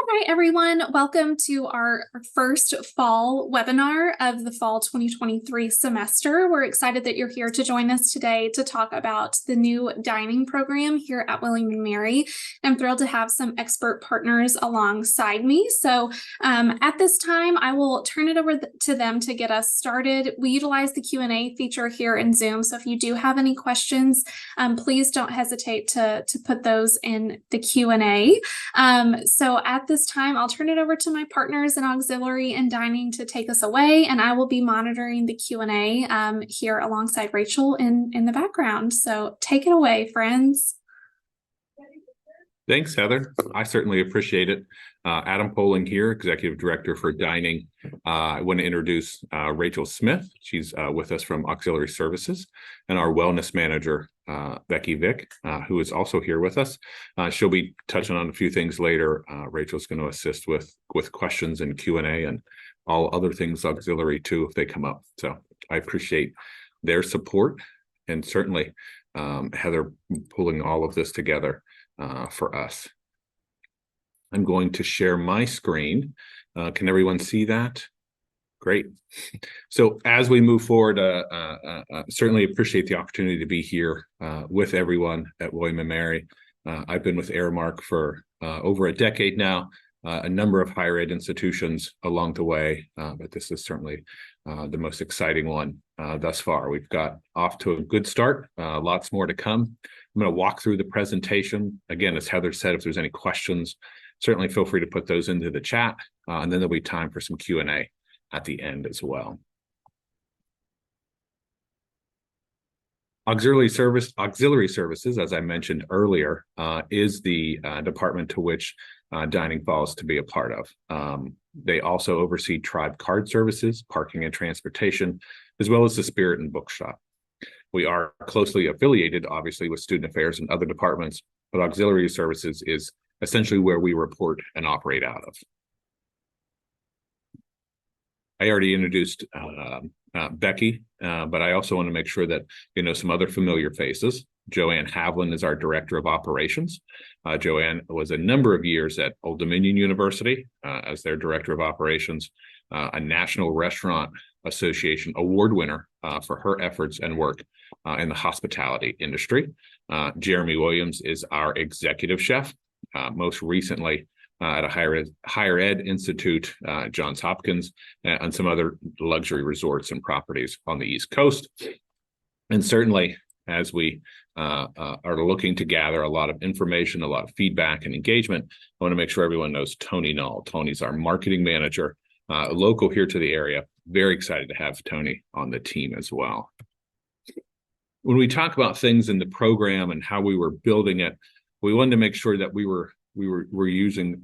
All right, everyone, welcome to our first fall webinar of the fall 2023 semester. We're excited that you're here to join us today to talk about the new dining program here at William & Mary. I'm thrilled to have some expert partners alongside me. So at this time, I will turn it over to them to get us started. We utilize the Q&A feature here in Zoom. So if you do have any questions, please don't hesitate to put those in the Q&A. So at this time, I'll turn it over to my partners in auxiliary and dining to take us away, and I will be monitoring the Q&A here alongside Rachel in the background. So take it away, friends. Thanks, Heather. I certainly appreciate it. Adam Poling here, Executive Director for Dining. I want to introduce Rachel Smith. She's with us from Auxiliary Services, and our Wellness Manager, Becky Vick, who is also here with us. She'll be touching on a few things later. Rachel's going to assist with questions and Q&A and all other things auxiliary too if they come up. So I appreciate their support, and certainly Heather pulling all of this together for us. I'm going to share my screen. Can everyone see that? Great. So as we move forward, certainly appreciate the opportunity to be here with everyone at William & Mary. I've been with Aramark for over a decade now, a number of higher ed institutions along the way, but this is certainly the most exciting one thus far. We've got off to a good start, lots more to come. I'm going to walk through the presentation. Again, as Heather said, if there's any questions, certainly feel free to put those into the chat, and then there'll be time for some Q&A at the end as well. Auxiliary Services, as I mentioned earlier, is the department to which dining falls to be a part of. They also oversee Tribe Card Services, parking and transportation, as well as the Spirit and Bookshop. We are closely affiliated, obviously, with Student Affairs and other departments, but Auxiliary Services is essentially where we report and operate out of. I already introduced Becky, but I also want to make sure that you know some other familiar faces. Joanne Havlin is our Director of Operations. Joanne was a number of years at Old Dominion University as their Director of Operations, a National Restaurant Association award winner for her efforts and work in the hospitality industry. Jeremy Williams is our Executive Chef, most recently at a higher ed institute, Johns Hopkins, and some other luxury resorts and properties on the East Coast. And certainly, as we are looking to gather a lot of information, a lot of feedback and engagement, I want to make sure everyone knows Tony Null. Tony's our marketing manager, local here to the area. Very excited to have Tony on the team as well. When we talk about things in the program and how we were building it, we wanted to make sure that we were using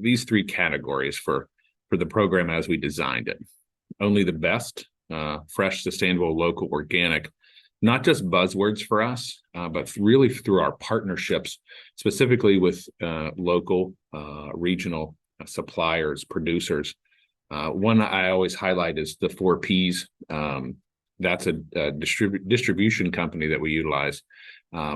these three categories for the program as we designed it. Only the best, fresh, sustainable, local, organic, not just buzzwords for us, but really through our partnerships, specifically with local, regional suppliers, producers. One I always highlight is the 4 Ps. That's a distribution company that we utilize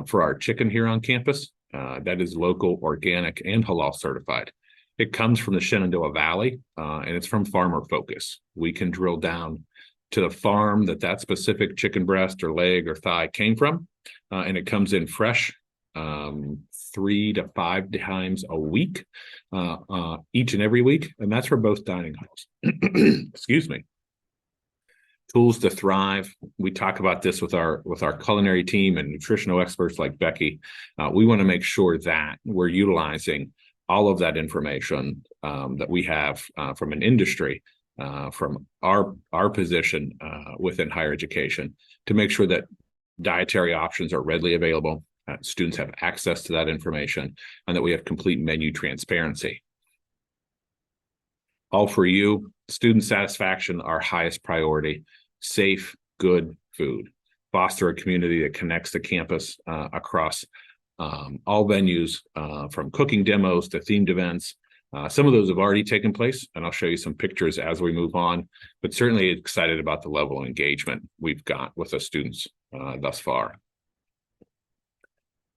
for our chicken here on campus. That is local, organic, and halal certified. It comes from the Shenandoah Valley, and it's from Farmer Focus. We can drill down to the farm that specific chicken breast or leg or thigh came from, and it comes in fresh 3 to 5 times a week, each and every week, and that's for both dining halls. Excuse me. Tools to thrive. We talk about this with our culinary team and nutritional experts like Becky. We want to make sure that we're utilizing all of that information that we have from an industry, from our position within higher education, to make sure that dietary options are readily available, students have access to that information, and that we have complete menu transparency. All for you. Student satisfaction, our highest priority. Safe, good food. Foster a community that connects the campus across all venues, from cooking demos to themed events. Some of those have already taken place, and I'll show you some pictures as we move on, but certainly excited about the level of engagement we've got with the students thus far.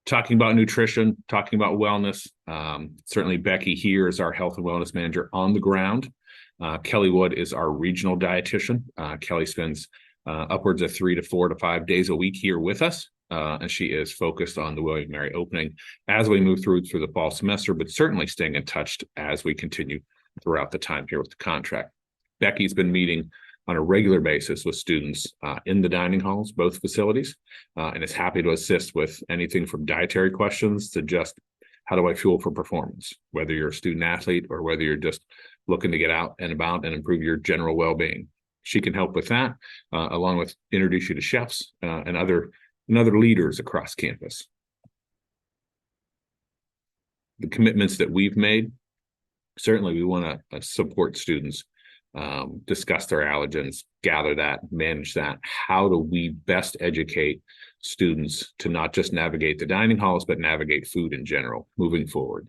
talking about nutrition, talking about wellness. Certainly Becky here is our health and wellness manager on the ground. Kelly Wood is our regional dietitian. Kelly spends upwards of 3 to 4 to 5 days a week here with us. And she is focused on the William & Mary opening as we move through the fall semester, but certainly staying in touch as we continue throughout the time here with the contract. Becky's been meeting on a regular basis with students in the dining halls, both facilities, and is happy to assist with anything from dietary questions to just how do I fuel for performance, whether you're a student athlete or whether you're just looking to get out and about and improve your general well-being. She can help with that, along with introduce you to chefs and other leaders across campus. The commitments that we've made, certainly we want to support students, discuss their allergens, gather that, manage that. How do we best educate students to not just navigate the dining halls, but navigate food in general moving forward?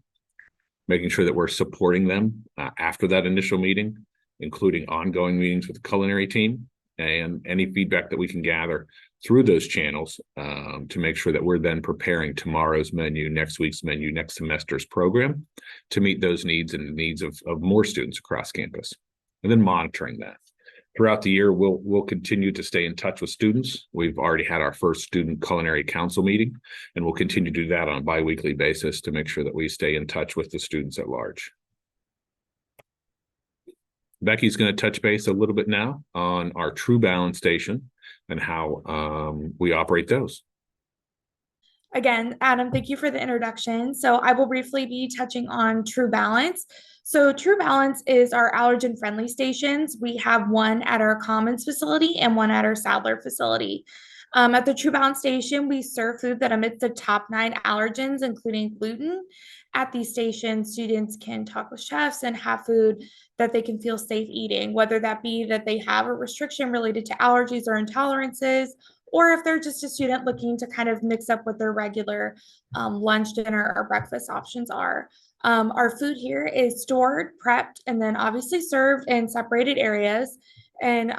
Making sure that we're supporting them after that initial meeting, including ongoing meetings with the culinary team and any feedback that we can gather through those channels to make sure that we're then preparing tomorrow's menu, next week's menu, next semester's program to meet those needs and the needs of more students across campus. And then monitoring that. Throughout the year, we'll continue to stay in touch with students. We've already had our first student culinary council meeting, and we'll continue to do that on a bi-weekly basis to make sure that we stay in touch with the students at large. Becky's going to touch base a little bit now on our True Balance station and how we operate those. Again, Adam, thank you for the introduction. So I will briefly be touching on True Balance. So True Balance is our allergen-friendly stations. We have one at our Commons facility and one at our Sadler facility. At the True Balance station, we serve food that omits the top 9 allergens, including gluten. At these stations, students can talk with chefs and have food that they can feel safe eating, whether that be that they have a restriction related to allergies or intolerances, or if they're just a student looking to kind of mix up what their regular lunch, dinner, or breakfast options are. Our food here is stored, prepped, and then obviously served in separated areas. And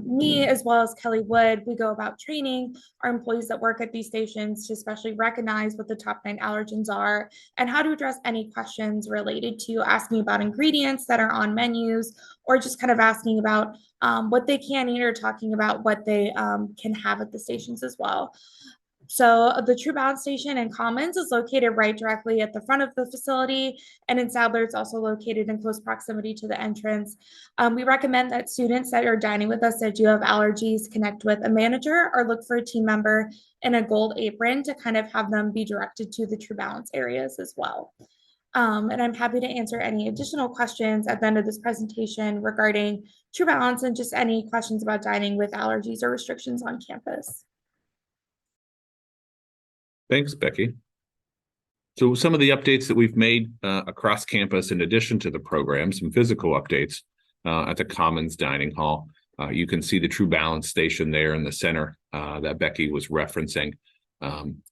me, as well as Kelly Wood, we go about training our employees that work at these stations to especially recognize what the top 9 allergens are and how to address any questions related to asking about ingredients that are on menus, or just kind of asking about what they can eat or talking about what they can have at the stations as well. So the True Balance station in Commons is located right directly at the front of the facility, and in Sadler, it's also located in close proximity to the entrance. We recommend that students that are dining with us that do have allergies connect with a manager or look for a team member in a gold apron to kind of have them be directed to the True Balance areas as well. And I'm happy to answer any additional questions at the end of this presentation regarding True Balance and just any questions about dining with allergies or restrictions on campus. Thanks, Becky. So some of the updates that we've made across campus, in addition to the program, some physical updates at the Commons Dining Hall. You can see the True Balance station there in the center that Becky was referencing.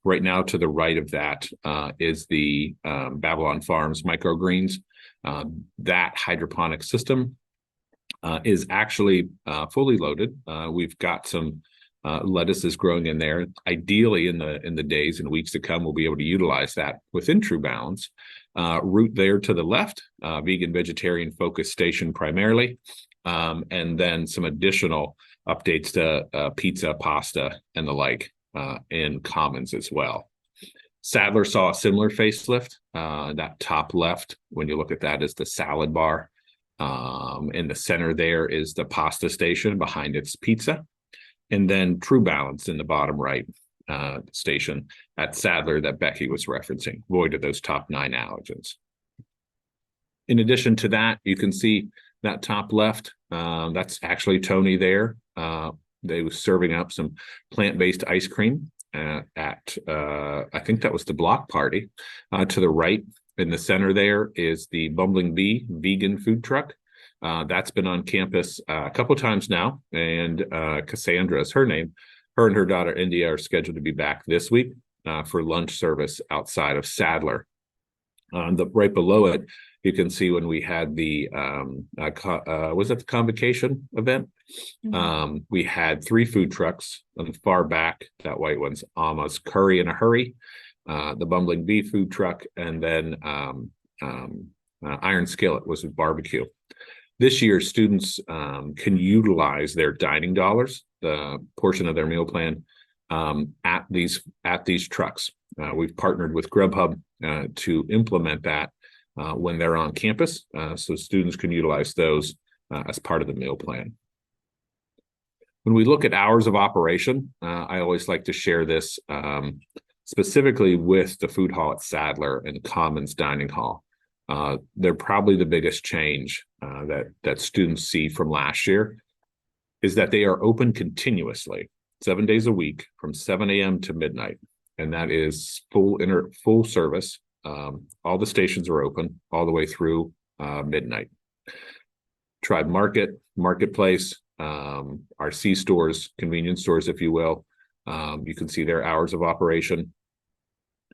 Right now, to the right of that is the Babylon Farms microgreens. That hydroponic system is actually fully loaded. We've got some lettuces growing in there. Ideally, in the days and weeks to come, we'll be able to utilize that within True Balance. Route there to the left, vegan, vegetarian focused station primarily, and then some additional updates to pizza, pasta, and the like in Commons as well. Sadler saw a similar facelift. That top left, when you look at that, is the salad bar. In the center there is the pasta station. Behind it's pizza. And then True Balance in the bottom right station at Sadler that Becky was referencing, void of those top 9 allergens. In addition to that, you can see that top left, that's actually Tony there. They was serving up some plant-based ice cream at, I think that was the block party. To the right in the center there is the Bumbling Bee vegan food truck. That's been on campus a couple times now, and Cassandra is her name. Her and her daughter India are scheduled to be back this week for lunch service outside of Sadler. Right below it, you can see when we had the was it the convocation event? Mm-hmm. We had 3 food trucks on the far back. That white one's Alma's Curry in a Hurry. the Bumbling Bee food truck, and then Iron Skillet was with barbecue. This year, students can utilize their dining dollars, the portion of their meal plan, at these trucks. We've partnered with Grubhub to implement that when they're on campus, so students can utilize those as part of the meal plan. When we look at hours of operation, I always like to share this specifically with the food hall at Sadler and Commons Dining Hall. They're probably the biggest change that students see from last year is that they are open continuously, 7 days a week from 7 a.m. to midnight. And that is full service. All the stations are open all the way through midnight. Tribe Market, Marketplace, our C stores, convenience stores, if you will. You can see their hours of operation.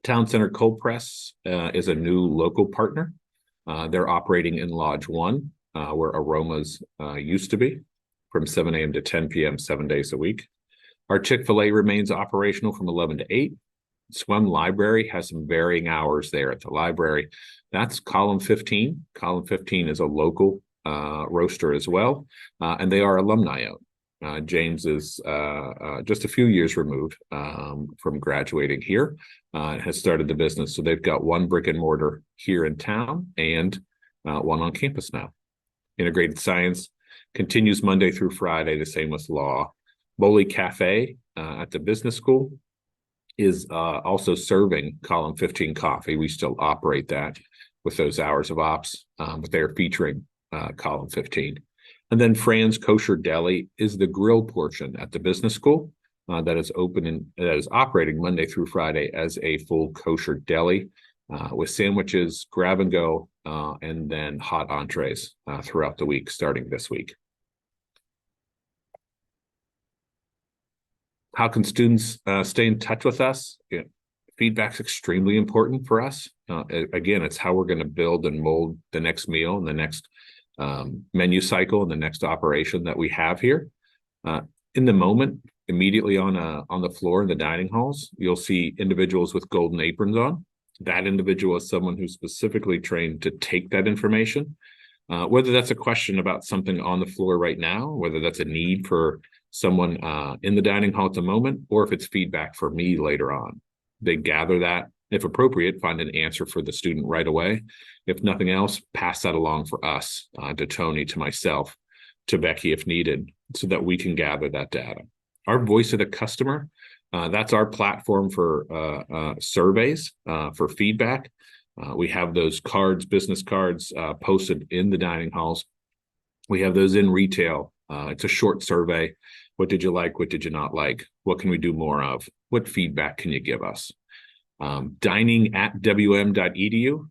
Town Center Cold Press is a new local partner. They're operating in Lodge 1, where Aromas used to be, from 7 a.m. to 10 p.m., 7 days a week. Our Chick-fil-A remains operational from 11 to 8. Swim Library has some varying hours there at the library. That's Column 15. Column 15 is a local roaster as well, and they are alumni owned. James is just a few years removed from graduating here, has started the business. So they've got one brick and mortar here in town and one on campus now. Integrated Science continues Monday through Friday, the same with law. Bowley Cafe at the business school is also serving Column 15 coffee. We still operate that with those hours of ops, but they're featuring Column 15. And then Fran's Kosher Deli is the grill portion at the business school that is open and that is operating Monday through Friday as a full kosher deli with sandwiches, grab and go, and then hot entrees throughout the week, starting this week. How can students stay in touch with us? Feedback's extremely important for us. Again, it's how we're going to build and mold the next meal and the next menu cycle and the next operation that we have here. In the moment, immediately on the floor in the dining halls, you'll see individuals with golden aprons on. That individual is someone who's specifically trained to take that information. Whether that's a question about something on the floor right now, whether that's a need for someone in the dining hall at the moment, or if it's feedback for me later on. They gather that, if appropriate, find an answer for the student right away. If nothing else, pass that along for us, to Tony, to myself, to Becky if needed, so that we can gather that data. Our voice of the customer, that's our platform for surveys, for feedback. We have those cards, business cards, posted in the dining halls. We have those in retail. It's a short survey. What did you like? What did you not like? What can we do more of? What feedback can you give us? dining@wm.edu.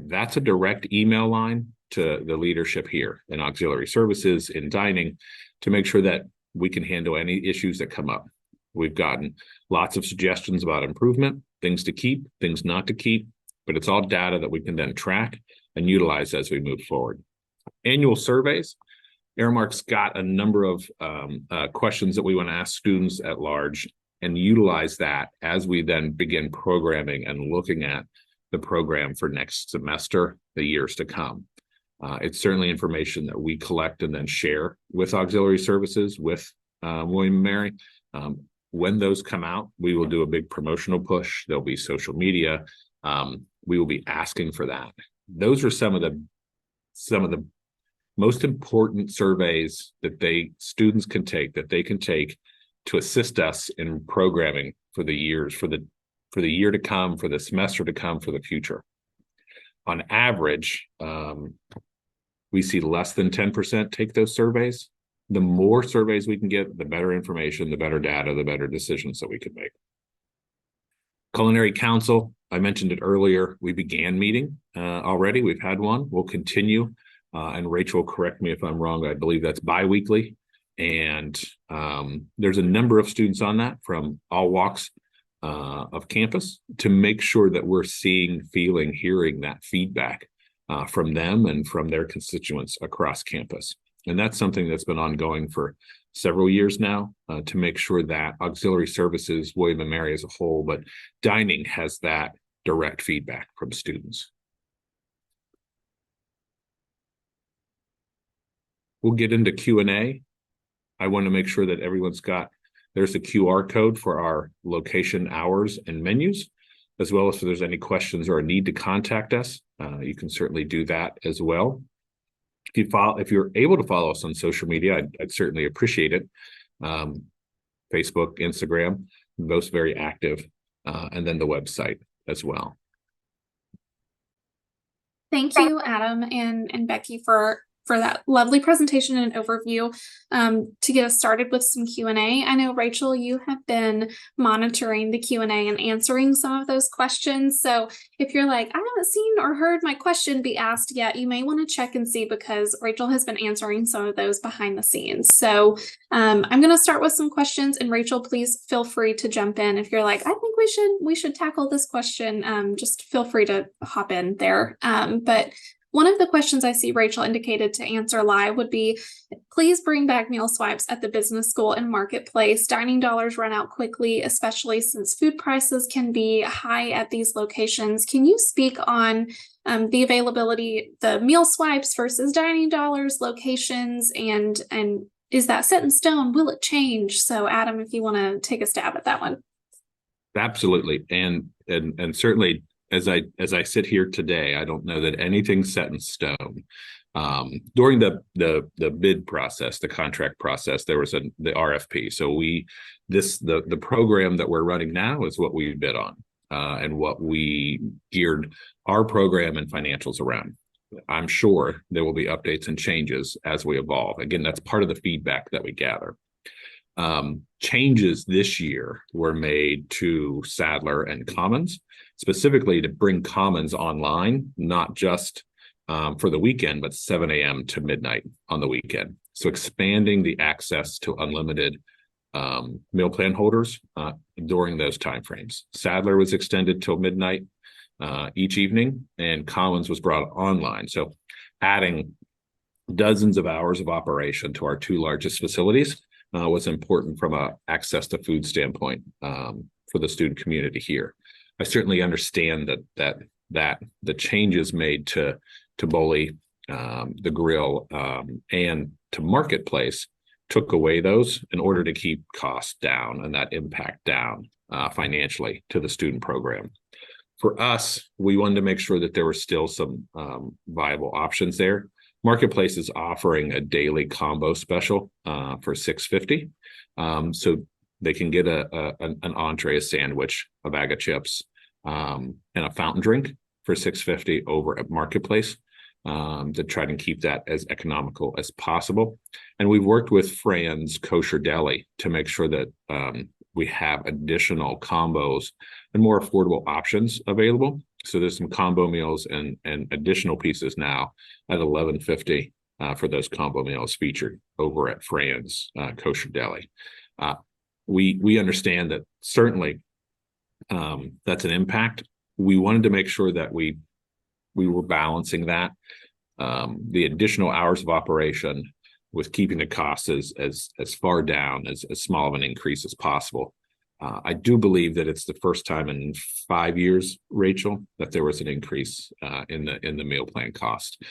That's a direct email line to the leadership here in auxiliary services, in dining, to make sure that we can handle any issues that come up. We've gotten lots of suggestions about improvement, things to keep, things not to keep, but it's all data that we can then track and utilize as we move forward. Annual surveys. Aramark's got a number of questions that we want to ask students at large and utilize that as we then begin programming and looking at the program for next semester, the years to come. It's certainly information that we collect and then share with auxiliary services, with William & Mary. When those come out, we will do a big promotional push. There'll be social media. We will be asking for that. Those are some of the most important surveys that students can take, to assist us in programming for the years, for the year to come, for the semester to come, for the future. On average, we see less than 10% take those surveys. The more surveys we can get, the better information, the better data, the better decisions that we can make. Culinary Council, I mentioned it earlier. We began meeting already. We've had one. We'll continue. And Rachel, correct me if I'm wrong. I believe that's bi-weekly. And there's a number of students on that from all walks of campus to make sure that we're seeing, feeling, hearing that feedback from them and from their constituents across campus. And that's something that's been ongoing for several years now, to make sure that auxiliary services, William and Mary as a whole, but dining has that direct feedback from students. We'll get into Q&A. I want to make sure that there's a QR code for our location, hours, and menus, as well as if there's any questions or a need to contact us. You can certainly do that as well. If you're able to follow us on social media, I'd certainly appreciate it. Facebook, Instagram, both very active, and then the website as well. Thank you, Adam and Becky, for that lovely presentation and overview. To get us started with some Q&A, I know, Rachel, you have been monitoring the Q&A and answering some of those questions. So if you're like, I haven't seen or heard my question be asked yet, you may want to check and see, because Rachel has been answering some of those behind the scenes. So I'm going to start with some questions, and Rachel, please feel free to jump in. If you're like, I think we should tackle this question, just feel free to hop in there. But one of the questions I see Rachel indicated to answer live would be, please bring back meal swipes at the business school and marketplace. Dining dollars run out quickly, especially since food prices can be high at these locations. Can you speak on the availability, the meal swipes versus dining dollars, locations, and is that set in stone? Will it change? So Adam, if you want to take a stab at that one. Absolutely. And certainly, as I sit here today, I don't know that anything's set in stone. During the bid process, the contract process, there was the RFP. So the program that we're running now is what we bid on, and what we geared our program and financials around. I'm sure there will be updates and changes as we evolve. Again, that's part of the feedback that we gather. Changes this year were made to Sadler and Commons, specifically to bring Commons online, not just for the weekend, but 7 a.m. to midnight on the weekend. So expanding the access to unlimited meal plan holders during those timeframes. Sadler was extended till midnight each evening, and Commons was brought online. So adding dozens of hours of operation to our two largest facilities was important from a access to food standpoint for the student community here. I certainly understand that the changes made to Boley, the grill, and to Marketplace took away those in order to keep costs down and that impact down financially to the student program. For us, we wanted to make sure that there were still some viable options there. Marketplace is offering a daily combo special for $6.50. So they can get an entree, a sandwich, a bag of chips, and a fountain drink for $6.50 over at Marketplace, to try to keep that as economical as possible. And we've worked with Fran's Kosher Deli to make sure that we have additional combos and more affordable options available. So there's some combo meals and additional pieces now at $11.50 for those combo meals featured over at Fran's Kosher Deli. We understand that certainly that's an impact. We wanted to make sure that we were balancing that, the additional hours of operation with keeping the costs as far down, as small of an increase as possible. I do believe that it's the first time in 5 years, Rachel, that there was an increase in the meal plan cost.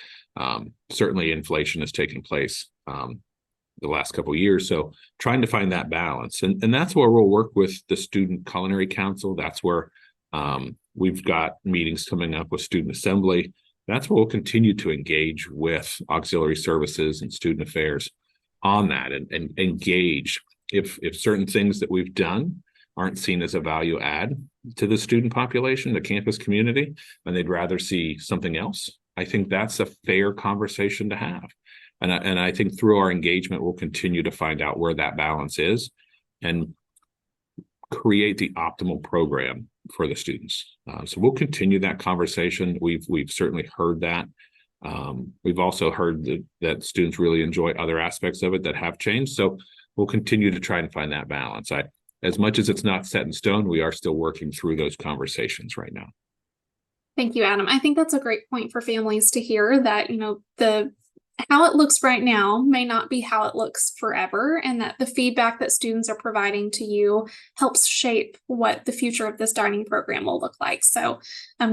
Certainly inflation has taken place the last couple of years. So trying to find that balance. And that's where we'll work with the Student Culinary Council. That's where we've got meetings coming up with Student Assembly. That's where we'll continue to engage with auxiliary services and student affairs on that and engage if certain things that we've done aren't seen as a value add to the student population, the campus community, and they'd rather see something else. I think that's a fair conversation to have. And I think through our engagement, we'll continue to find out where that balance is and create the optimal program for the students. So we'll continue that conversation. We've certainly heard that. We've also heard that students really enjoy other aspects of it that have changed. So we'll continue to try and find that balance. As much as it's not set in stone, we are still working through those conversations right now. Thank you, Adam. I think that's a great point for families to hear that, the how it looks right now may not be how it looks forever, and that the feedback that students are providing to you helps shape what the future of this dining program will look like. So,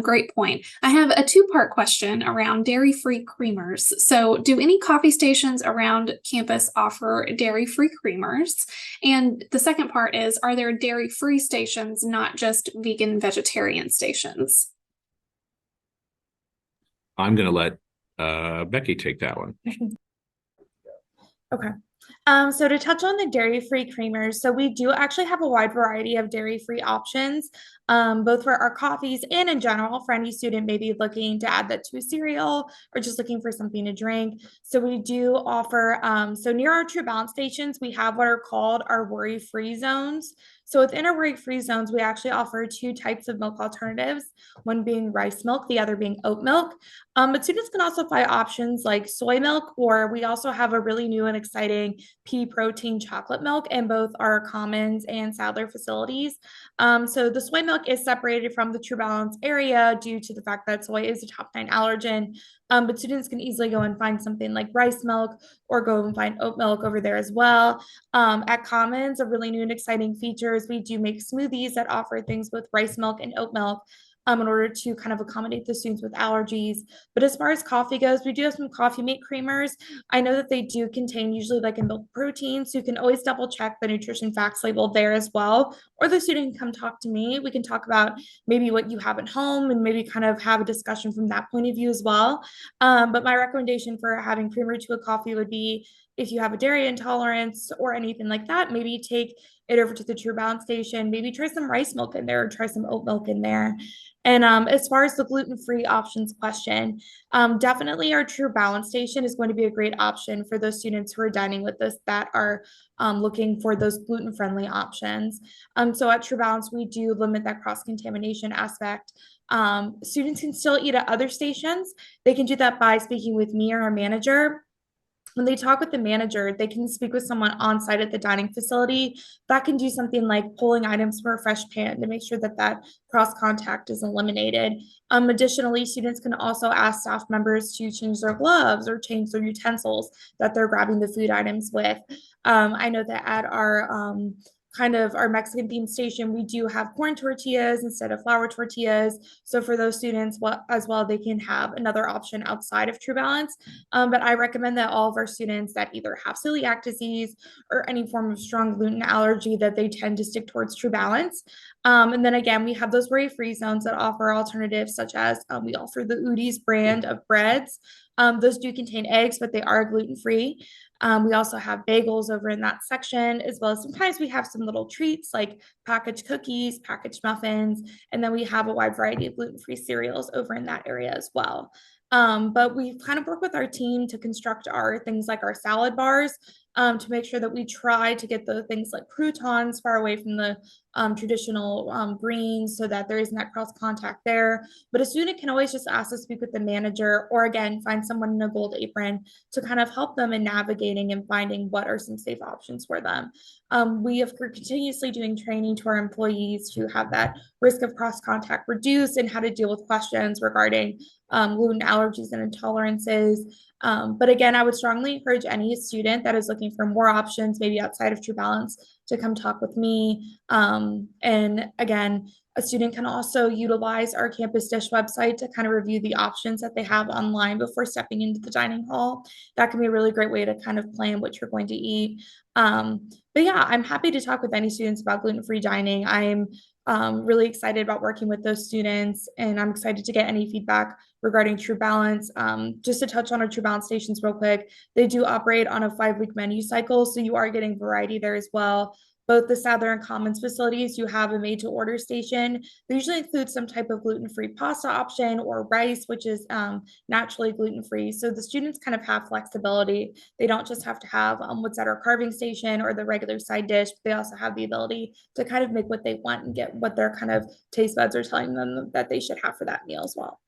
great point. I have a two-part question around dairy-free creamers. So, do any coffee stations around campus offer dairy-free creamers? And the second part is, are there dairy-free stations, not just vegan vegetarian stations? I'm going to let Becky take that one. Okay. So to touch on the dairy-free creamers, so we do actually have a wide variety of dairy-free options, both for our coffees and in general for any student maybe looking to add that to a cereal or just looking for something to drink. So we do offer, so near our True Balance stations, we have what are called our worry-free zones. So within our worry-free zones, we actually offer two types of milk alternatives, one being rice milk, the other being oat milk. But students can also find options like soy milk, or we also have a really new and exciting pea protein chocolate milk in both our Commons and Sadler facilities. So the soy milk is separated from the True Balance area due to the fact that soy is a top 9 allergen. But students can easily go and find something like rice milk or go and find oat milk over there as well. At Commons, a really new and exciting feature is we do make smoothies that offer things with rice milk and oat milk in order to kind of accommodate the students with allergies. But as far as coffee goes, we do have some coffee mate creamers. I know that they do contain usually like a milk protein, so you can always double check the nutrition facts label there as well. Or the student can come talk to me. We can talk about maybe what you have at home and maybe kind of have a discussion from that point of view as well. But my recommendation for having creamer to a coffee would be if you have a dairy intolerance or anything like that, maybe take it over to the True Balance station, maybe try some rice milk in there or try some oat milk in there. And as far as the gluten-free options question, definitely our True Balance station is going to be a great option for those students who are dining with us that are looking for those gluten-friendly options. So at True Balance, we do limit that cross-contamination aspect. Students can still eat at other stations. They can do that by speaking with me or our manager. When they talk with the manager, they can speak with someone on site at the dining facility that can do something like pulling items from a fresh pan to make sure that that cross contact is eliminated. Additionally, students can also ask staff members to change their gloves or change their utensils that they're grabbing the food items with. I know that at our kind of our Mexican themed station, we do have corn tortillas instead of flour tortillas. So for those students as well, they can have another option outside of True Balance. But I recommend that all of our students that either have celiac disease or any form of strong gluten allergy, that they tend to stick towards True Balance. And then again, we have those worry-free zones that offer alternatives such as we offer the Udi's brand of breads. Those do contain eggs, but they are gluten-free. We also have bagels over in that section, as well as sometimes we have some little treats like packaged cookies, packaged muffins, and then we have a wide variety of gluten-free cereals over in that area as well. But we kind of work with our team to construct our things like our salad bars to make sure that we try to get the things like croutons far away from the traditional greens so that there isn't that cross contact there. But a student can always just ask to speak with the manager or again, find someone in a gold apron to kind of help them in navigating and finding what are some safe options for them. We have continuously doing training to our employees to have that risk of cross contact reduced and how to deal with questions regarding gluten allergies and intolerances. But again, I would strongly encourage any student that is looking for more options, maybe outside of True Balance, to come talk with me. And again, a student can also utilize our Campus Dish website to kind of review the options that they have online before stepping into the dining hall. That can be a really great way to kind of plan what you're going to eat. But yeah, I'm happy to talk with any students about gluten-free dining. I'm really excited about working with those students, and I'm excited to get any feedback regarding True Balance. Just to touch on our True Balance stations real quick, they do operate on a 5-week menu cycle, so you are getting variety there as well. Both the Sadler and Commons facilities, you have a made-to-order station. They usually include some type of gluten-free pasta option or rice, which is naturally gluten-free. So the students kind of have flexibility. They don't just have to have what's at our carving station or the regular side dish, but they also have the ability to kind of make what they want and get what their kind of taste buds are telling them that they should have for that meal as well.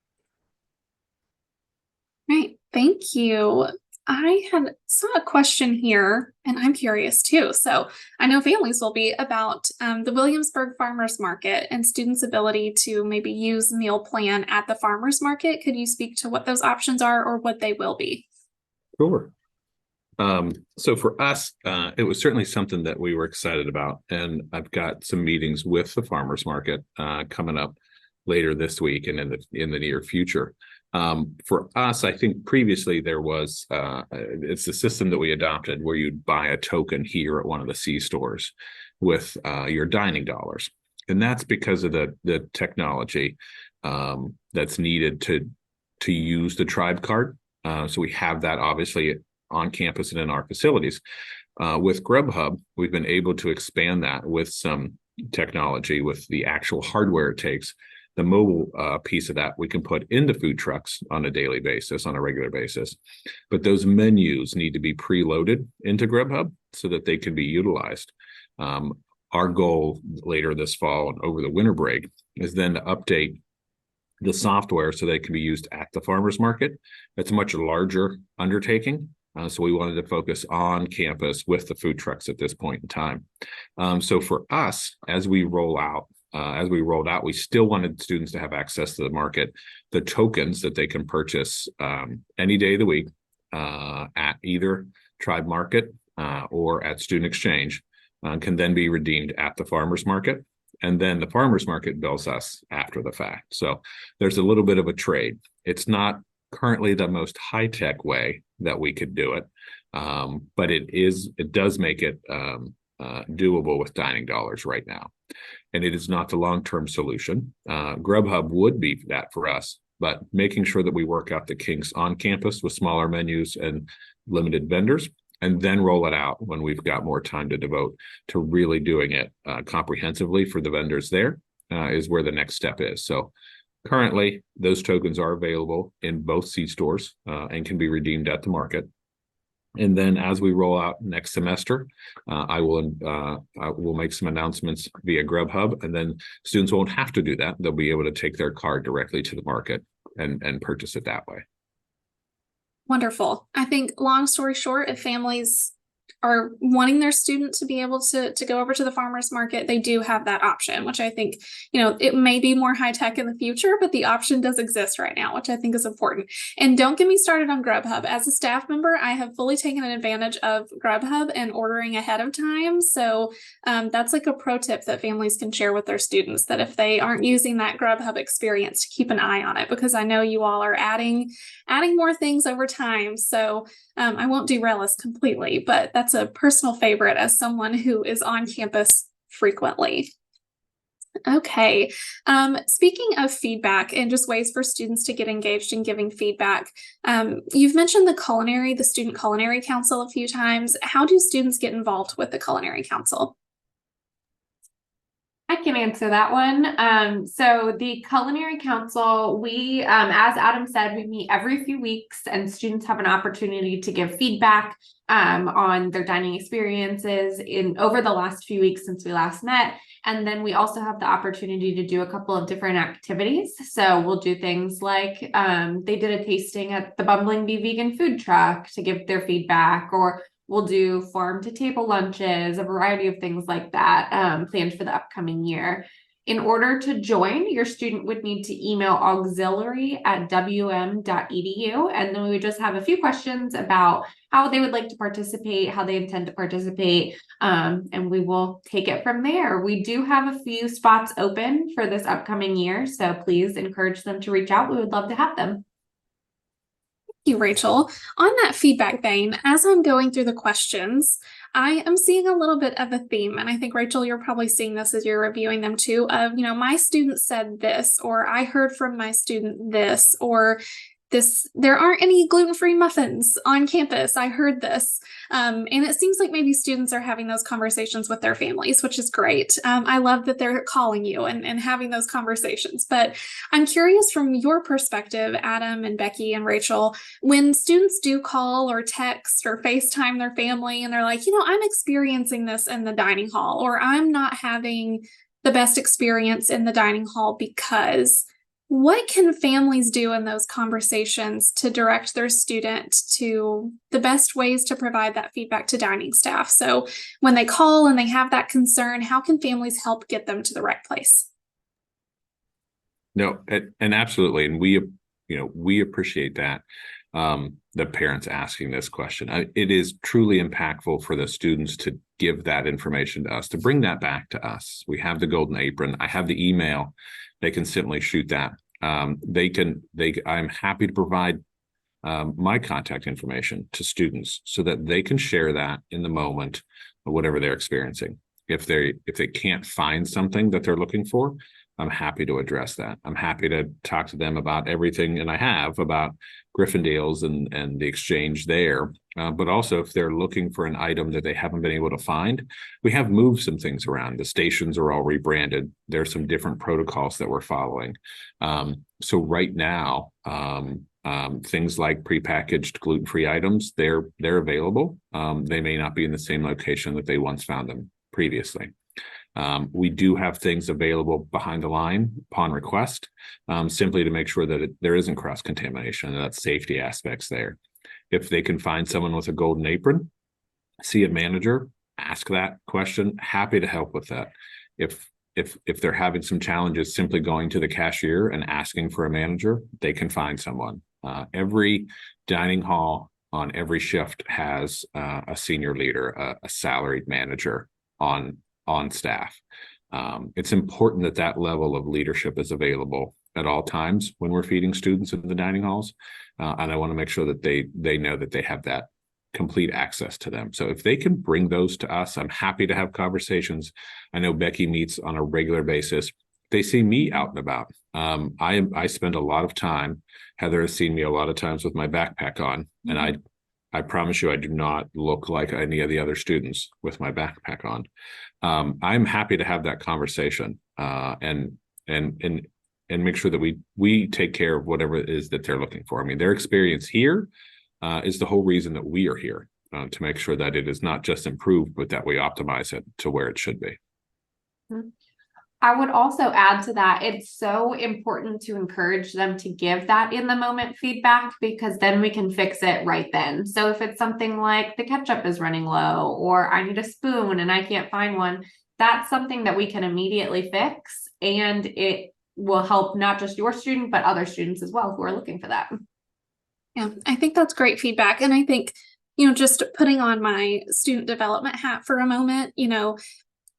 Right. Thank you. I saw a question here, and I'm curious too. So I know families will be about the Williamsburg Farmers Market and students' ability to maybe use meal plan at the farmers market. Could you speak to what those options are or what they will be? Sure. So for us, it was certainly something that we were excited about, and I've got some meetings with the farmers market coming up later this week and in the near future. For us, I think previously there was it's the system that we adopted where you'd buy a token here at one of the C stores with your dining dollars, and that's because of the technology that's needed to use the tribe card. So we have that obviously on campus and in our facilities. With Grubhub, we've been able to expand that with some technology, with the actual hardware it takes. The mobile piece of that we can put into food trucks on a daily basis, on a regular basis. But those menus need to be preloaded into Grubhub so that they can be utilized. Our goal later this fall and over the winter break is then to update the software so they can be used at the farmers market. It's a much larger undertaking. So we wanted to focus on campus with the food trucks at this point in time. So for us, as we rolled out, we still wanted students to have access to the market, the tokens that they can purchase any day of the week at either Tribe Market or at Student Exchange can then be redeemed at the farmers market. And then the farmers market bills us after the fact. So there's a little bit of a trade. It's not currently the most high-tech way that we could do it, but it does make it doable with dining dollars right now. And it is not the long-term solution. Grubhub would be that for us, but making sure that we work out the kinks on campus with smaller menus and limited vendors, and then roll it out when we've got more time to devote to really doing it comprehensively for the vendors there is where the next step is. So currently, those tokens are available in both C stores and can be redeemed at the market. And then as we roll out next semester, I will make some announcements via Grubhub, and then students won't have to do that. They'll be able to take their card directly to the market and purchase it that way. Wonderful. I think long story short, if families are wanting their student to be able to go over to the farmers market, they do have that option, which I think, it may be more high tech in the future, but the option does exist right now, which I think is important. And don't get me started on Grubhub. As a staff member, I have fully taken advantage of Grubhub and ordering ahead of time. So that's like a pro tip that families can share with their students, that if they aren't using that Grubhub experience, to keep an eye on it, because I know you all are adding more things over time. So I won't derail us completely, but that's a personal favorite as someone who is on campus frequently. Okay. Speaking of feedback and just ways for students to get engaged in giving feedback, you've mentioned the Student Culinary Council a few times. How do students get involved with the Culinary Council? I can answer that one. So the Culinary Council, we, as Adam said, we meet every few weeks, and students have an opportunity to give feedback on their dining experiences over the last few weeks since we last met. And then we also have the opportunity to do a couple of different activities. So we'll do things like they did a tasting at the Bumbling Bee Vegan Food Truck to give their feedback, or we'll do farm to table lunches, a variety of things like that planned for the upcoming year. In order to join, your student would need to email auxiliary@wm.edu, and then we would just have a few questions about how they would like to participate, how they intend to participate, and we will take it from there. We do have a few spots open for this upcoming year, so please encourage them to reach out. We would love to have them. You, Rachel. On that feedback vein, as I'm going through the questions, I am seeing a little bit of a theme. And I think, Rachel, you're probably seeing this as you're reviewing them too, of, my student said this, or I heard from my student this, or there aren't any gluten-free muffins on campus. I heard this. And it seems like maybe students are having those conversations with their families, which is great. I love that they're calling you and having those conversations. But I'm curious from your perspective, Adam and Becky and Rachel, when students do call or text or FaceTime their family and they're like, I'm experiencing this in the dining hall, or I'm not having the best experience in the dining hall because... What can families do in those conversations to direct their student to the best ways to provide that feedback to dining staff? So when they call and they have that concern, how can families help get them to the right place? No, and absolutely. And we appreciate that. the parents asking this question. It is truly impactful for the students to give that information to us, to bring that back to us. We have the golden apron. I have the email. They can simply shoot that. I'm happy to provide my contact information to students so that they can share that in the moment of whatever they're experiencing. If they can't find something that they're looking for, I'm happy to address that. I'm happy to talk to them about everything, and I have, about Gryffindales and the exchange there. But also, if they're looking for an item that they haven't been able to find, we have moved some things around. The stations are all rebranded. There's some different protocols that we're following. So right now, things like prepackaged gluten-free items, they're available. They may not be in the same location that they once found them previously. We do have things available behind the line upon request, simply to make sure that there isn't cross-contamination, and that safety aspects there. If they can find someone with a golden apron, see a manager, ask that question, happy to help with that. If they're having some challenges simply going to the cashier and asking for a manager, they can find someone. Every dining hall on every shift has a senior leader, a salaried manager on staff. It's important that level of leadership is available at all times when we're feeding students in the dining halls. And I want to make sure that they know that they have that complete access to them. So if they can bring those to us, I'm happy to have conversations. I know Becky meets on a regular basis. They see me out and about. I spend a lot of time. Heather has seen me a lot of times with my backpack on, and I promise you, I do not look like any of the other students with my backpack on. I'm happy to have that conversation and make sure that we take care of whatever it is that they're looking for. I mean, their experience here is the whole reason that we are here, to make sure that it is not just improved, but that we optimize it to where it should be. I would also add to that, it's so important to encourage them to give that in the moment feedback, because then we can fix it right then. So if it's something like the ketchup is running low, or I need a spoon and I can't find one, that's something that we can immediately fix, and it will help not just your student, but other students as well who are looking for that. Yeah, I think that's great feedback. And I think, just putting on my student development hat for a moment,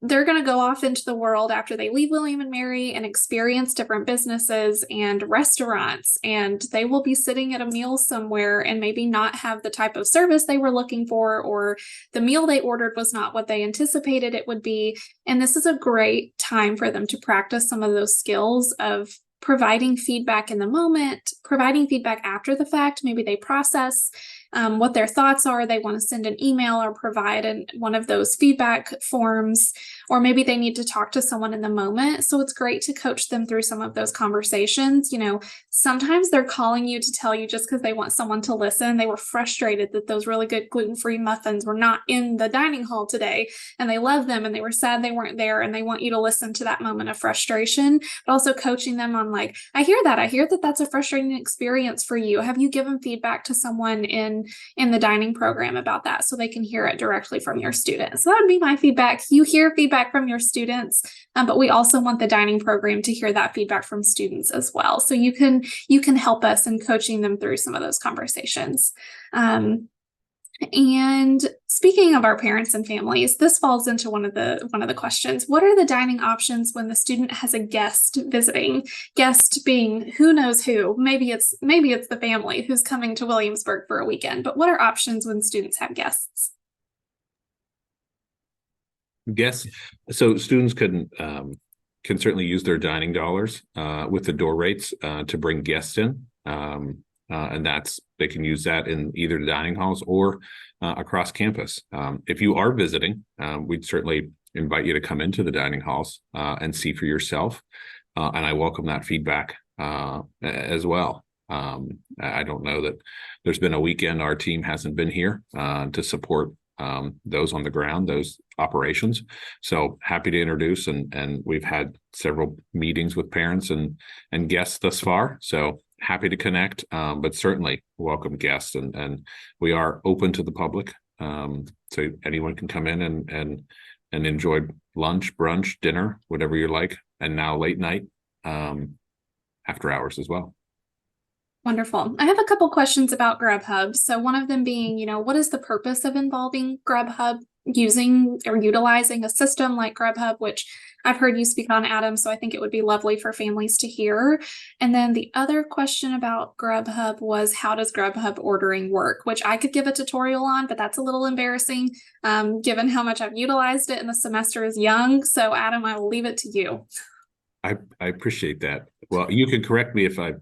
they're going to go off into the world after they leave William and Mary and experience different businesses and restaurants. And they will be sitting at a meal somewhere and maybe not have the type of service they were looking for, or the meal they ordered was not what they anticipated it would be. And this is a great time for them to practice some of those skills of providing feedback in the moment, providing feedback after the fact. Maybe they process what their thoughts are. They want to send an email or provide one of those feedback forms, or maybe they need to talk to someone in the moment. So it's great to coach them through some of those conversations. Sometimes they're calling you to tell you just because they want someone to listen. They were frustrated that those really good gluten-free muffins were not in the dining hall today, and they love them, and they were sad they weren't there, and they want you to listen to that moment of frustration, but also coaching them on I hear that that's a frustrating experience for you. Have you given feedback to someone in the dining program about that, so they can hear it directly from your students? So that would be my feedback. You hear feedback from your students, but we also want the dining program to hear that feedback from students as well. So you can help us in coaching them through some of those conversations. And speaking of our parents and families, this falls into one of the questions. What are the dining options when the student has a guest visiting? Guest being who knows who. Maybe it's the family who's coming to Williamsburg for a weekend. But what are options when students have guests? Guests, so students can certainly use their dining dollars with the door rates to bring guests in. And they can use that in either the dining halls or across campus. If you are visiting, we'd certainly invite you to come into the dining halls and see for yourself. And I welcome that feedback as well. I don't know that there's been a weekend our team hasn't been here to support those on the ground, those operations. So happy to introduce, and we've had several meetings with parents and guests thus far. So happy to connect, but certainly welcome guests, and we are open to the public. So anyone can come in and enjoy lunch, brunch, dinner, whatever you like, and now late night after hours as well. Wonderful. I have a couple questions about Grubhub. So one of them being, what is the purpose of involving Grubhub using or utilizing a system like Grubhub, which I've heard you speak on, Adam, so I think it would be lovely for families to hear. And then the other question about Grubhub was, how does Grubhub ordering work? Which I could give a tutorial on, but that's a little embarrassing, given how much I've utilized it and the semester is young. So Adam, I will leave it to you. I appreciate that. Well, you can correct me if I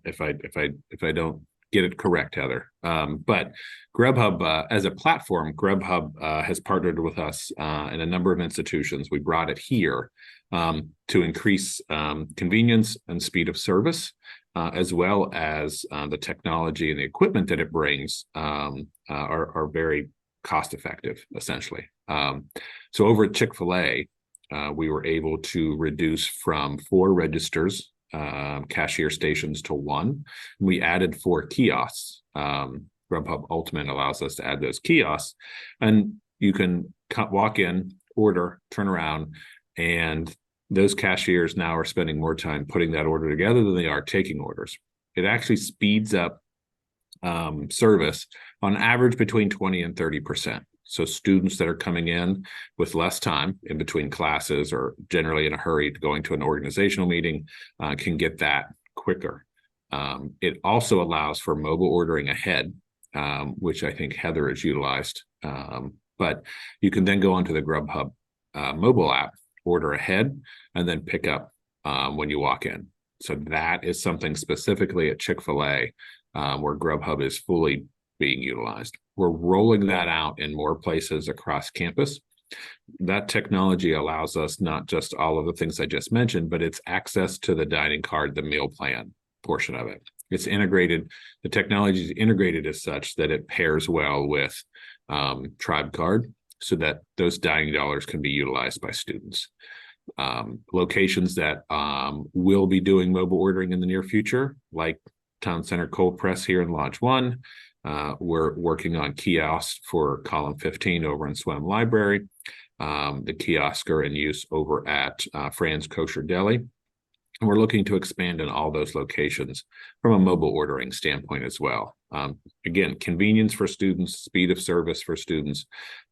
don't get it correct, Heather. But Grubhub, as a platform, Grubhub has partnered with us in a number of institutions. We brought it here to increase convenience and speed of service, as well as the technology and the equipment that it brings are very cost effective, essentially. So over at Chick-fil-A, we were able to reduce from 4 registers, cashier stations, to 1. We added 4 kiosks. Grubhub Ultimate allows us to add those kiosks, and you can walk in, order, turn around, and those cashiers now are spending more time putting that order together than they are taking orders. It actually speeds up service on average between 20 and 30%. So students that are coming in with less time in between classes or generally in a hurry to going to an organizational meeting can get that quicker. It also allows for mobile ordering ahead, which I think Heather has utilized. But you can then go onto the Grubhub mobile app, order ahead, and then pick up when you walk in. So that is something specifically at Chick-fil-A where Grubhub is fully being utilized. We're rolling that out in more places across campus. That technology allows us not just all of the things I just mentioned, but it's access to the dining card, the meal plan portion of it. It's integrated. The technology is integrated as such that it pairs well with Tribe Card, so that those dining dollars can be utilized by students. Locations that will be doing mobile ordering in the near future, like Town Center Cold Press here in Lodge 1. We're working on kiosks for column 15 over in Swim Library. The kiosks are in use over at Fran's Kosher Deli. And we're looking to expand in all those locations from a mobile ordering standpoint as well. Again, convenience for students, speed of service for students,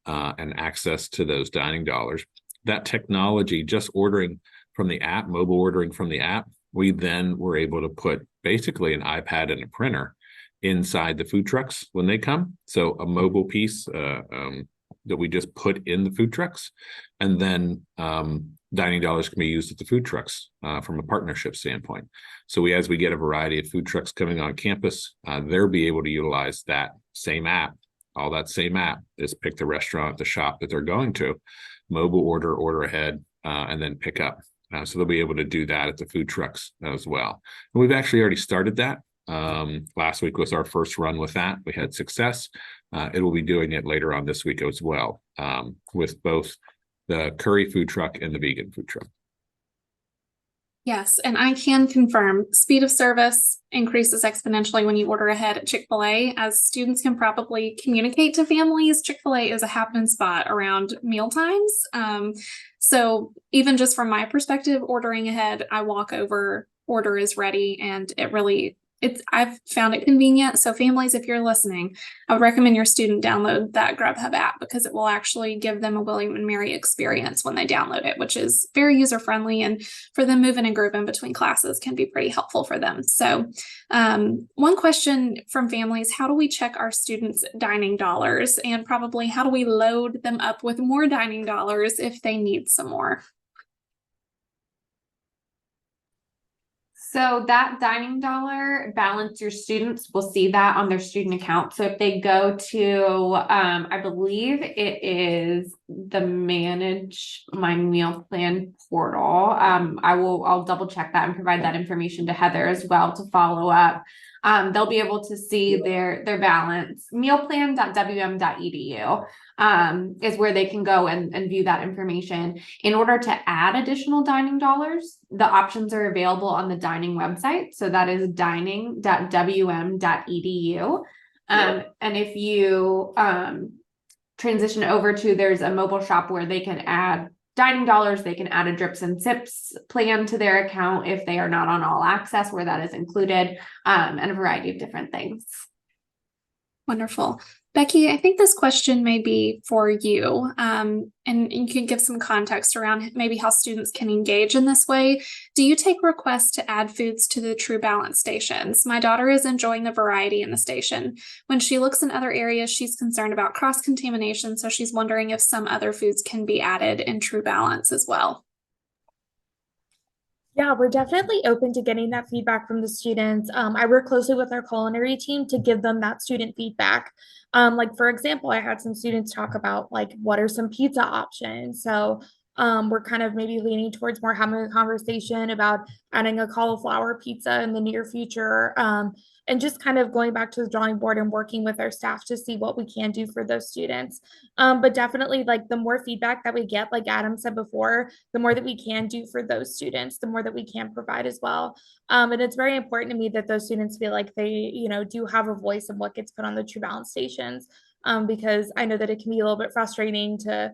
and access to those dining dollars. That technology, just ordering from the app, mobile ordering from the app, we then were able to put basically an iPad and a printer inside the food trucks when they come. So a mobile piece that we just put in the food trucks, and then dining dollars can be used at the food trucks from a partnership standpoint. So as we get a variety of food trucks coming on campus, they'll be able to utilize that same app. All that same app is pick the restaurant, the shop that they're going to, mobile order ahead, and then pick up. So they'll be able to do that at the food trucks as well. And we've actually already started that. Last week was our first run with that. We had success. It will be doing it later on this week as well, with both the curry food truck and the vegan food truck. Yes, and I can confirm speed of service increases exponentially when you order ahead at Chick-fil-A. As students can probably communicate to families, Chick-fil-A is a happening spot around meal times. So even just from my perspective, ordering ahead, I walk over, order is ready, and I've found it convenient. So families, if you're listening, I would recommend your student download that Grubhub app, because it will actually give them a William and Mary experience when they download it, which is very user-friendly, and for them moving and grouping between classes can be pretty helpful for them. So one question from families: how do we check our students' dining dollars, and probably how do we load them up with more dining dollars if they need some more? So that dining dollar balance, your students will see that on their student account. So if they go to, I believe it is the Manage My Meal Plan portal. I'll double check that and provide that information to Heather as well to follow up. They'll be able to see their balance. Mealplan.wm.edu is where they can go and view that information. In order to add additional dining dollars, the options are available on the dining website. So that is dining.wm.edu. And if you transition over to, there's a mobile shop where they can add dining dollars, they can add a drips and sips plan to their account if they are not on all access, where that is included, and a variety of different things. Wonderful. Becky, I think this question may be for you, and you can give some context around maybe how students can engage in this way. Do you take requests to add foods to the True Balance stations? My daughter is enjoying the variety in the station. When she looks in other areas, she's concerned about cross-contamination, so she's wondering if some other foods can be added in True Balance as well. Yeah, we're definitely open to getting that feedback from the students. I work closely with our culinary team to give them that student feedback. Like for example, I had some students talk about like what are some pizza options. So we're kind of maybe leaning towards more having a conversation about adding a cauliflower pizza in the near future. And just kind of going back to the drawing board and working with our staff to see what we can do for those students. But definitely like the more feedback that we get, like Adam said before, the more that we can do for those students, the more that we can provide as well. And it's very important to me that those students feel like they, you know, do have a voice in what gets put on the True Balance stations, because I know that it can be a little bit frustrating to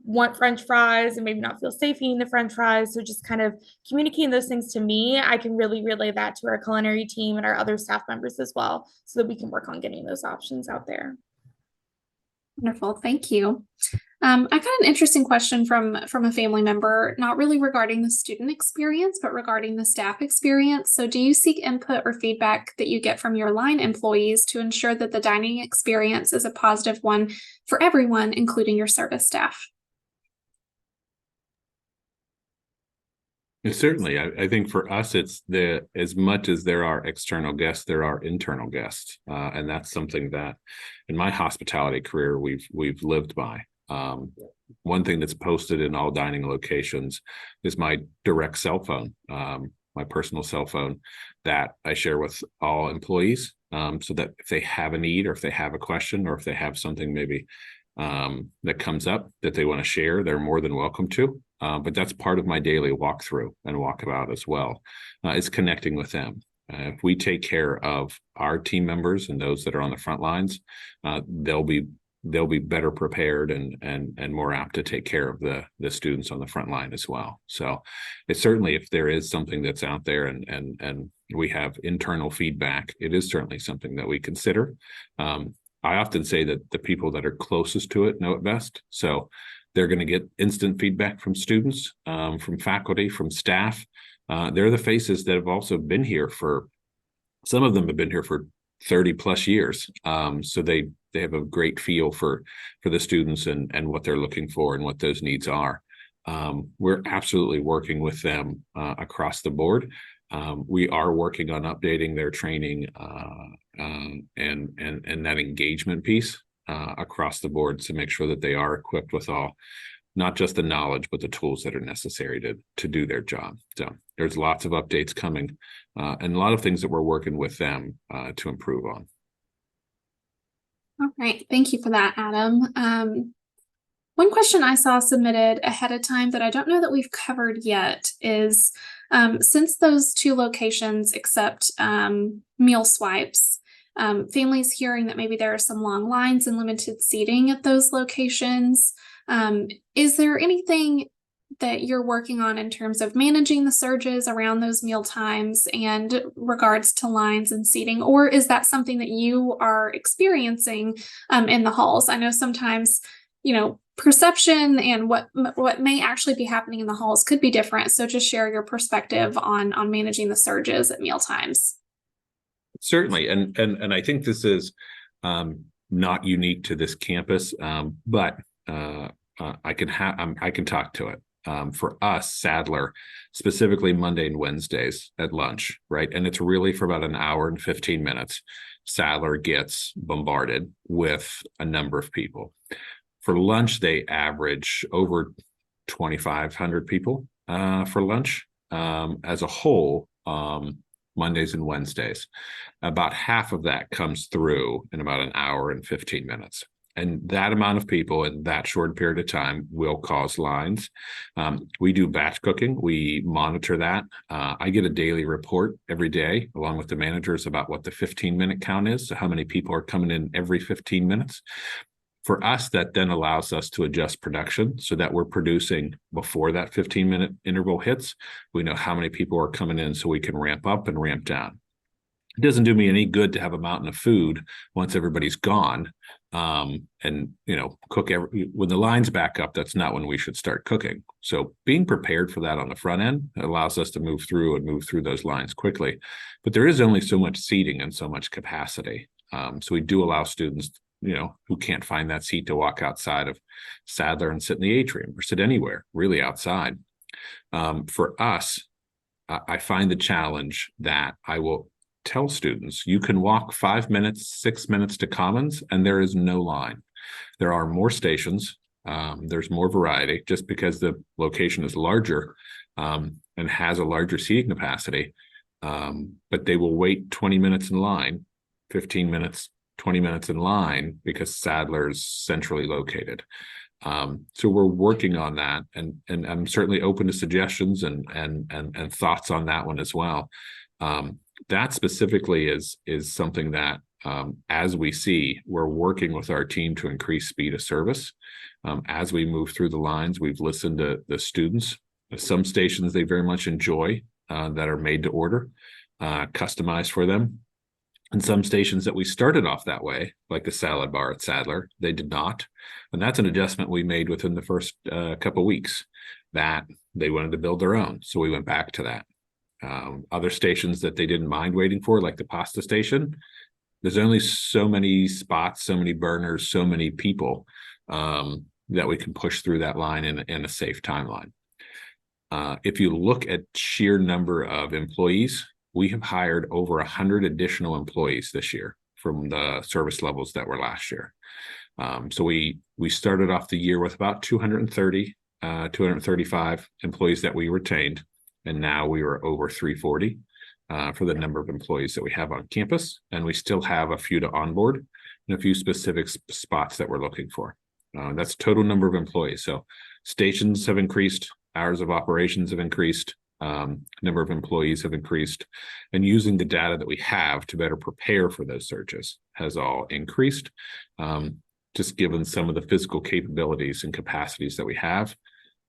want French fries and maybe not feel safe eating the French fries. So just kind of communicating those things to me, I can really relay that to our culinary team and our other staff members as well, so that we can work on getting those options out there. Wonderful, thank you. I got an interesting question from a family member, not really regarding the student experience, but regarding the staff experience. So do you seek input or feedback that you get from your line employees to ensure that the dining experience is a positive one for everyone, including your service staff? Certainly, I think for us, it's as much as there are external guests, there are internal guests, and that's something that in my hospitality career we've lived by. One thing that's posted in all dining locations is my direct cell phone, my personal cell phone that I share with all employees, so that if they have a need or if they have a question or if they have something maybe that comes up that they want to share, they're more than welcome to. But that's part of my daily walkthrough and walkabout as well, is connecting with them. If we take care of our team members and those that are on the front lines, they'll be better prepared and more apt to take care of the students on the front line as well. So it's certainly, if there is something that's out there and we have internal feedback, it is certainly something that we consider. I often say that the people that are closest to it know it best. So they're going to get instant feedback from students, from faculty, from staff. They're the faces that have also been here some of them have been here for 30 plus years. So they have a great feel for the students and what they're looking for and what those needs are. We're absolutely working with them across the board. We are working on updating their training and that engagement piece across the board to make sure that they are equipped with not just the knowledge, but the tools that are necessary to do their job. So there's lots of updates coming and a lot of things that we're working with them to improve on. All right, thank you for that, Adam. One question I saw submitted ahead of time that I don't know that we've covered yet is, since those two locations accept meal swipes, families hearing that maybe there are some long lines and limited seating at those locations, is there anything that you're working on in terms of managing the surges around those meal times and regards to lines and seating, or is that something that you are experiencing in the halls? I know sometimes, perception and what may actually be happening in the halls could be different. So just share your perspective on managing the surges at meal times. Certainly, and I think this is not unique to this campus, but I can talk to it. For us, Sadler, specifically Monday and Wednesdays at lunch, right? And it's really for about an hour and 15 minutes. Sadler gets bombarded with a number of people. For lunch, they average over 2,500 people for lunch as a whole, Mondays and Wednesdays. About half of that comes through in about an hour and 15 minutes. And that amount of people in that short period of time will cause lines. We do batch cooking. We monitor that. I get a daily report every day along with the managers about what the 15-minute count is. So how many people are coming in every 15 minutes. For us, that then allows us to adjust production so that we're producing before that 15-minute interval hits. We know how many people are coming in so we can ramp up and ramp down. It doesn't do me any good to have a mountain of food once everybody's gone. And, cook when the line's back up, that's not when we should start cooking. So being prepared for that on the front end allows us to move through those lines quickly. But there is only so much seating and so much capacity. So we do allow students, who can't find that seat to walk outside of Sadler and sit in the atrium or sit anywhere really outside. For us, I find the challenge that I will tell students, you can walk 5 minutes, 6 minutes to Commons, and there is no line. There are more stations. There's more variety just because the location is larger and has a larger seating capacity. But they will wait 20 minutes in line, 15 minutes, 20 minutes in line because Sadler's centrally located. So we're working on that, and I'm certainly open to suggestions and thoughts on that one as well. That specifically is something that, as we see, we're working with our team to increase speed of service. As we move through the lines, we've listened to the students. Some stations they very much enjoy that are made to order, customized for them. And some stations that we started off that way, like the salad bar at Sadler, they did not. And that's an adjustment we made within the first couple of weeks, that they wanted to build their own. So we went back to that. Other stations that they didn't mind waiting for, like the pasta station, there's only so many spots, so many burners, so many people that we can push through that line in a safe timeline. If you look at sheer number of employees, we have hired over 100 additional employees this year from the service levels that were last year. So we started off the year with about 235 employees that we retained. And now we are over 340 for the number of employees that we have on campus. And we still have a few to onboard and a few specific spots that we're looking for. That's total number of employees. So stations have increased, hours of operations have increased, number of employees have increased, and using the data that we have to better prepare for those surges has all increased, just given some of the physical capabilities and capacities that we have.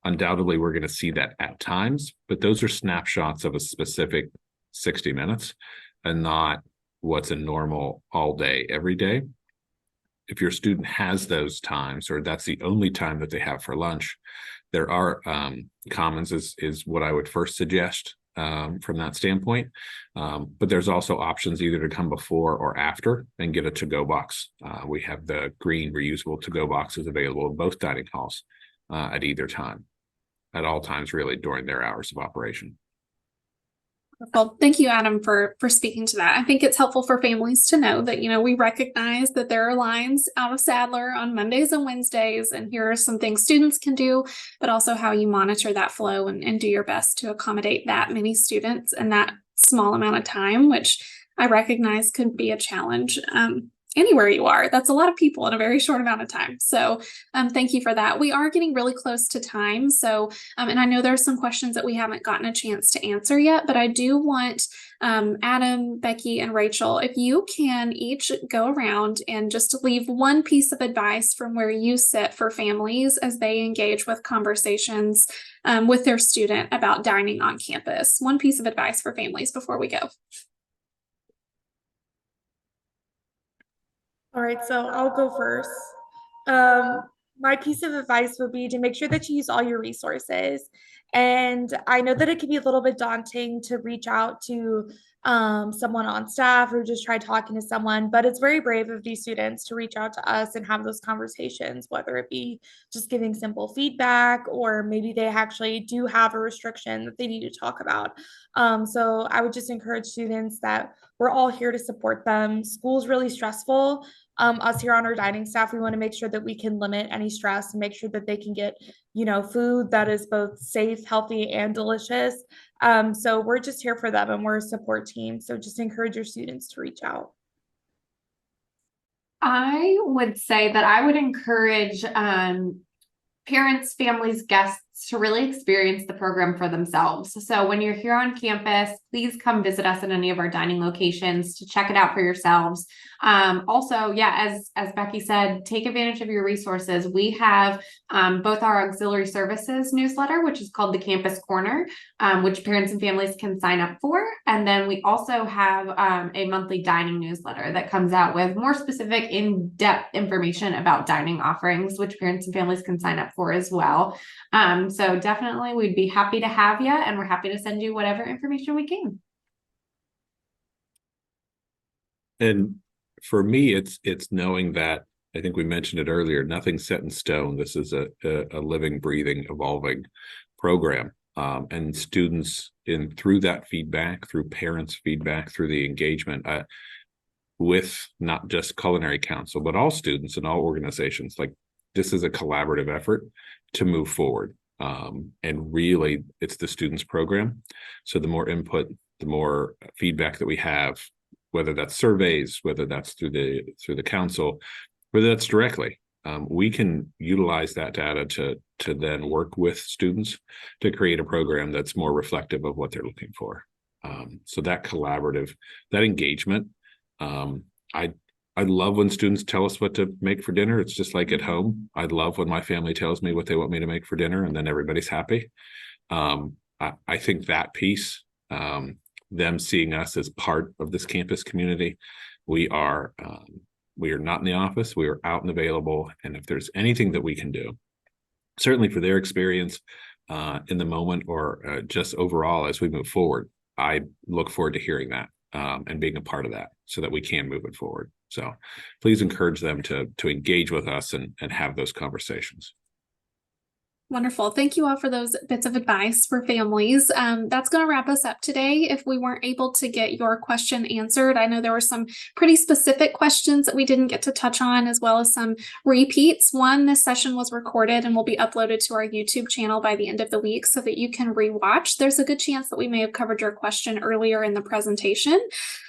Undoubtedly, we're going to see that at times, but those are snapshots of a specific 60 minutes and not what's a normal all day, every day. If your student has those times, or that's the only time that they have for lunch, there are Commons is what I would first suggest from that standpoint. But there's also options either to come before or after and get a to-go box. We have the green reusable to-go boxes available in both dining halls at either time. At all times, really, during their hours of operation. Well, thank you, Adam, for speaking to that. I think it's helpful for families to know that, we recognize that there are lines out of Sadler on Mondays and Wednesdays, and here are some things students can do, but also how you monitor that flow and do your best to accommodate that many students in that small amount of time, which I recognize could be a challenge. Anywhere you are, that's a lot of people in a very short amount of time. So thank you for that. We are getting really close to time. So, and I know there are some questions that we haven't gotten a chance to answer yet, but I do want Adam, Becky, and Rachel, if you can each go around and just leave one piece of advice from where you sit for families as they engage with conversations with their student about dining on campus. One piece of advice for families before we go. All right, so I'll go first. My piece of advice would be to make sure that you use all your resources. And I know that it can be a little bit daunting to reach out to someone on staff or just try talking to someone, but it's very brave of these students to reach out to us and have those conversations, whether it be just giving simple feedback or maybe they actually do have a restriction that they need to talk about. So I would just encourage students that we're all here to support them. School's really stressful. Us here on our dining staff, we want to make sure that we can limit any stress and make sure that they can get, food that is both safe, healthy, and delicious. So we're just here for them and we're a support team. So just encourage your students to reach out. I would say that I would encourage parents, families, guests to really experience the program for themselves. So when you're here on campus, please come visit us in any of our dining locations to check it out for yourselves. Also, yeah, as Becky said, take advantage of your resources. We have both our auxiliary services newsletter, which is called the Campus Corner, which parents and families can sign up for. And then we also have a monthly dining newsletter that comes out with more specific in-depth information about dining offerings, which parents and families can sign up for as well. So definitely we'd be happy to have you, and we're happy to send you whatever information we can. And for me, it's knowing that, I think we mentioned it earlier, nothing's set in stone. This is a living, breathing, evolving program. And students through that feedback, through parents' feedback, through the engagement with not just Culinary Council, but all students and all organizations, like this is a collaborative effort to move forward. And really it's the students' program. So the more input, the more feedback that we have, whether that's surveys, whether that's through the council, whether that's directly, we can utilize that data to then work with students to create a program that's more reflective of what they're looking for. So that collaborative, that engagement, I love when students tell us what to make for dinner. It's just like at home. I love when my family tells me what they want me to make for dinner, and then everybody's happy. I think that piece, them seeing us as part of this campus community, we are not in the office, we are out and available. And if there's anything that we can do, certainly for their experience in the moment, or just overall as we move forward, I look forward to hearing that and being a part of that so that we can move it forward. So please encourage them to engage with us and have those conversations. Wonderful. Thank you all for those bits of advice for families. That's going to wrap us up today. If we weren't able to get your question answered, I know there were some pretty specific questions that we didn't get to touch on, as well as some repeats. This session was recorded and will be uploaded to our YouTube channel by the end of the week so that you can rewatch. There's a good chance that we may have covered your question earlier in the presentation.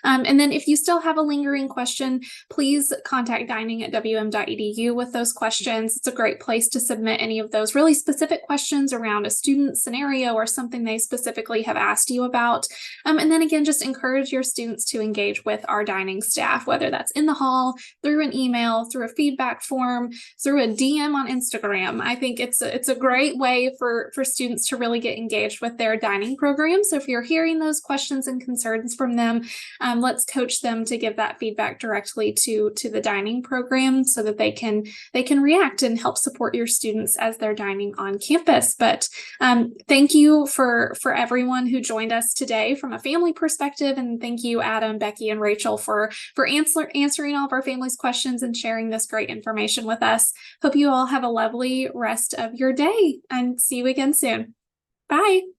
And then if you still have a lingering question, please contact dining@wm.edu with those questions. It's a great place to submit any of those really specific questions around a student scenario or something they specifically have asked you about. And then again, just encourage your students to engage with our dining staff, whether that's in the hall, through an email, through a feedback form, through a DM on Instagram. I think it's a great way for students to really get engaged with their dining program. So if you're hearing those questions and concerns from them, let's coach them to give that feedback directly to the dining program so that they can react and help support your students as they're dining on campus. But thank you for everyone who joined us today from a family perspective, and thank you, Adam, Becky, and Rachel for answering all of our families' questions and sharing this great information with us. Hope you all have a lovely rest of your day, and see you again soon. Bye.